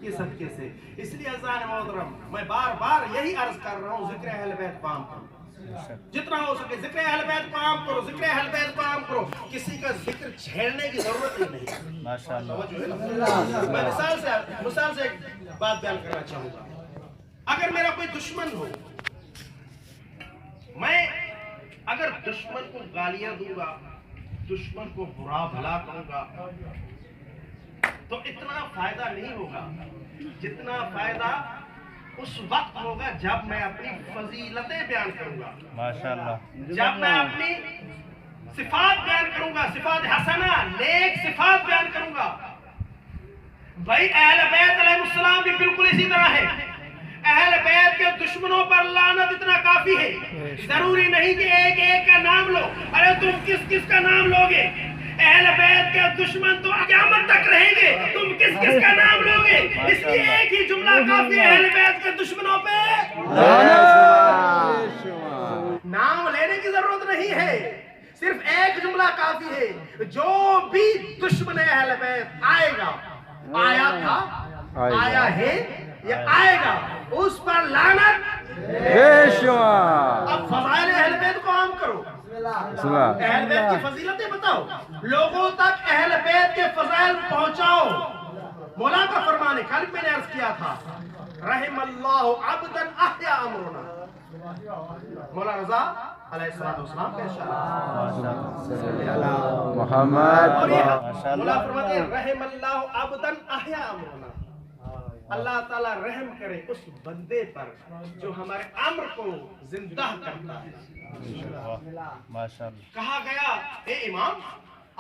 کے صدقے سے. اس لیے عزیزان محترم میں بار بار یہی عرض کر رہا ہوں، ذکر اہل بیت کو عام کرو، جتنا ہو سکے ذکر اہل بیت کو عام کرو، ذکر اہل بیت کو عام کرو. کسی کا ذکر چھیڑنے کی ضرورت ہی نہیں. میں مثال سے ایک بات بیان کرنا چاہوں گا. اگر میرا کوئی دشمن ہو، میں اگر دشمن کو گالیاں دوں گا، دشمن کو برا بھلا کہوں گا، تو اتنا فائدہ نہیں ہوگا جتنا فائدہ اس وقت ہوگا جب میں اپنی فضیلتیں بیان کروں گا، ماشاءاللہ، جب میں اپنی صفات بیان کروں گا، صفات حسنہ، نیک صفات بیان کروں گا. بھائی اہل بیت علیہ السلام بھی بالکل اسی طرح ہے. اہل بیت کے دشمنوں پر لعنت اتنا کافی ہے، ضروری نہیں کہ ایک ایک کا نام لو. ارے تم کس کس کا نام لوگے؟ اہل بیت کے دشمن تو قیامت تک رہیں گے، تم کس کس کا نام لوگے؟ اس لیے ایک ہی جملہ کافی ہے اہل بیت کے دشمنوں پہ. نام لینے کی ضرورت نہیں ہے، صرف ایک جملہ کافی ہے. جو بھی دشمن اہل بیت آئے گا، آیا تھا، آیا ہے یا آئے گا، اس پر لعنت بے شمار. اب فضائل اہل بیت کو عام کرو، اہل بیت کی فضیلتیں بتاؤ، لوگوں تک اہل بیت کے فضائل پہنچاؤ. مولا کا فرمان ہے، کل میں نے عرض کیا تھا، رحم اللہ عبدا احیا امرنا. مولا رضا علیہ السلام کا ارشاد محمد، مولا فرماتے ہیں رحم اللہ عبدا احیا امرنا. اللہ تعالیٰ رحم کرے اس بندے پر جو ہمارے امر کو زندہ کرتا ہے. کہا گیا اے امام،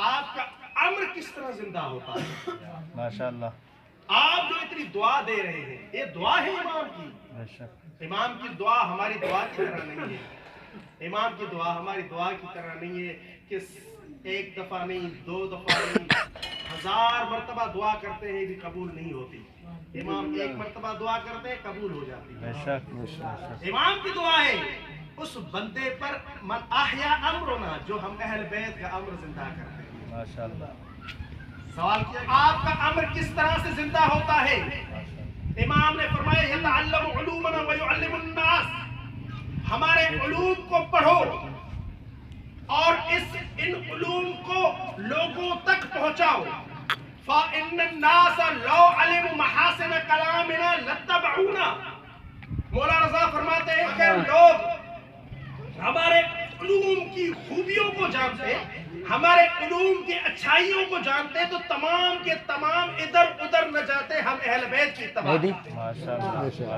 آپ کا امر کس طرح زندہ ہوتا ہے؟ ماشاءاللہ، آپ جو اتنی دعا دے رہے ہیں، یہ دعا ہے امام کی. امام کی دعا ہماری دعا کی طرح نہیں ہے. امام کی دعا ہماری دعا کی طرح نہیں ہے کہ ایک دفعہ نہیں، دو دفعہ نہیں، 1000 مرتبہ دعا کرتے ہیں بھی قبول نہیں ہوتی. امام ایک مرتبہ دعا کرتے ہیں، قبول ہو جاتی ہے. امام کی دعا ہے اس بندے پر من احیا امرنا، جو ہم اہل بیت کا امر زندہ کرتے ہیں. ماشاءاللہ. سوال کیا آپ کا امر کس طرح سے زندہ ہوتا ہے؟ امام نے فرمایا یتعلم علومنا ویعلم الناس، ہمارے علوم کو پڑھو اور ان علوم کو لوگوں تک پہنچاؤ. فَإِنَّ النَّاسَ لَوْ عَلِمُوا مَحَاسِنَ كَلَامِنَا لَاتَّبَعُونَا. مولا رضا فرماتے ہیں کہ لوگ ہمارے علوم کی خوبیوں کو جانتے، ہمارے علوم کی اچھائیوں کو جانتے تو تمام کے تمام ادھر ادھر نہ جاتے، ہم اہل بیت کی اتباع.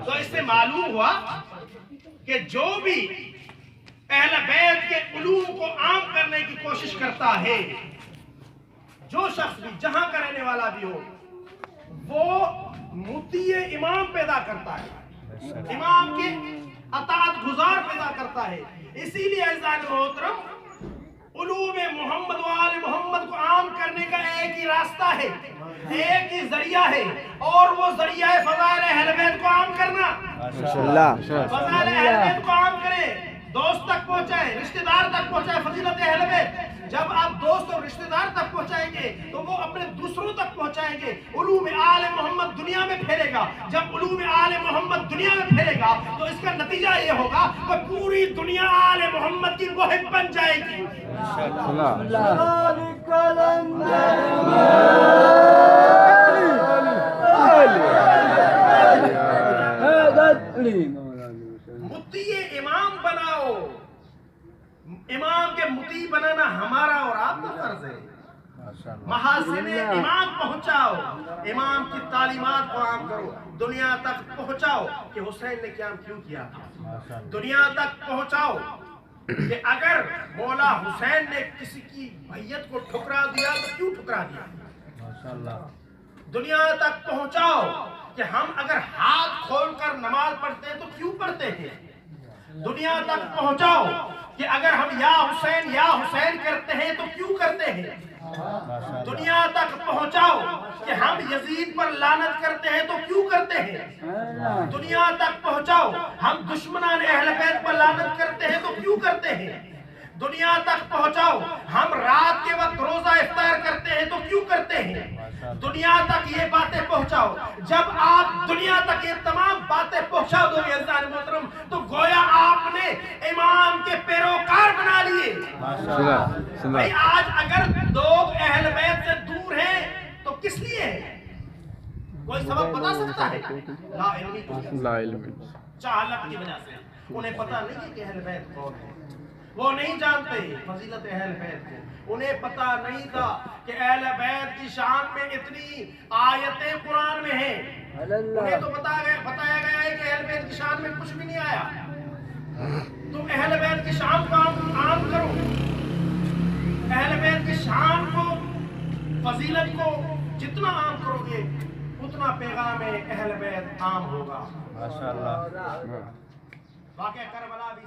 تو اس سے معلوم ہوا کہ جو بھی اہل بیت کے علوم کو عام کرنے کی کوشش کرتا ہے، جو شخص بھی جہاں کا رہنے والا بھی ہو، وہ مطیع امام پیدا کرتا ہے، امام کے اطاعت گزار پیدا کرتا ہے. اسی لیے عزیزان محترم، علوم محمد و آل محمد کو عام کرنے کا ایک ہی راستہ ہے، ایک ہی ذریعہ ہے، اور وہ ذریعہ ہے فضائل اہل بیت کو عام کرنا. فضائل اہل بیت کو عام کریں، دوست تک پہنچائیں، رشتہ دار تک پہنچائیں. فضیلت اہل بیت جب آپ دوست اور رشتہ دار تک پہنچائیں گے تو وہ اپنے دوسروں تک پہنچائیں گے. علوم آل محمد دنیا میں پھیلے گا. جب علوم آل محمد دنیا میں پھیلے گا تو اس کا نتیجہ یہ ہوگا کہ پوری دنیا آل محمد کی محب بن جائے گی. مطیع امام بناؤ. امام کے مطیع بنانا ہمارا اور آپ کا فرض ہے. محاسن امام پہنچاؤ، امام کی تعلیمات کو عام کرو، دنیا تک پہنچاؤ کہ حسین نے قیام کیوں کیا تھا. دنیا تک پہنچاؤ کہ اگر مولا حسین نے کسی کی بیعت کو ٹھکرا دیا تو کیوں ٹھکرا دیا. دنیا تک پہنچاؤ کہ ہم اگر ہاتھ کھول کر نماز پڑھتے ہیں تو کیوں پڑھتے ہیں. دنیا تک پہنچاؤ کہ اگر ہم یا حسین کرتے ہیں تو کیوں کرتے ہیں. دنیا تک پہنچاؤ کہ ہم یزید پر لعنت کرتے ہیں تو کیوں کرتے ہیں. دنیا تک پہنچاؤ ہم دشمنان اہل بیت پر لعنت کرتے ہیں تو کیوں کرتے ہیں. دنیا تک پہنچاؤ. ہم رات کے وقت روزہ افطار کرتے ہیں تو کیوں کرتے ہیں؟ دنیا تک یہ باتیں پہنچاؤ. جب آپ دنیا تک یہ تمام باتیں پہنچا دو گے عزیزان محترم تو گویا آپ نے امام کے پیروکار بنا لیے. بھائی آج اگر لوگ اہل بیت سے دور ہیں تو کس لیے ہے؟ کوئی سبب بتا سکتا ہے؟ لا علمی جہالت کی وجہ سے. انہیں پتا نہیں ہے کہ اہل بیت کون ہے. وہ نہیں جانتے فضیلت اہل بیت کو. انہیں پتا نہیں تھا کہ اہل بیت کی شان میں اتنی آیتیں قرآن میں ہیں. انہیں تو بتایا گیا ہے کہ اہل بیت کی شان میں کچھ بھی نہیں آیا. تم اہل بیت کی شان کو عام کرو. اہل بیت کی شان کو فضیلت کو جتنا عام کرو گے اتنا پیغام اہل بیت عام ہوگا. ماشاءاللہ. واقعہ کربلا بھی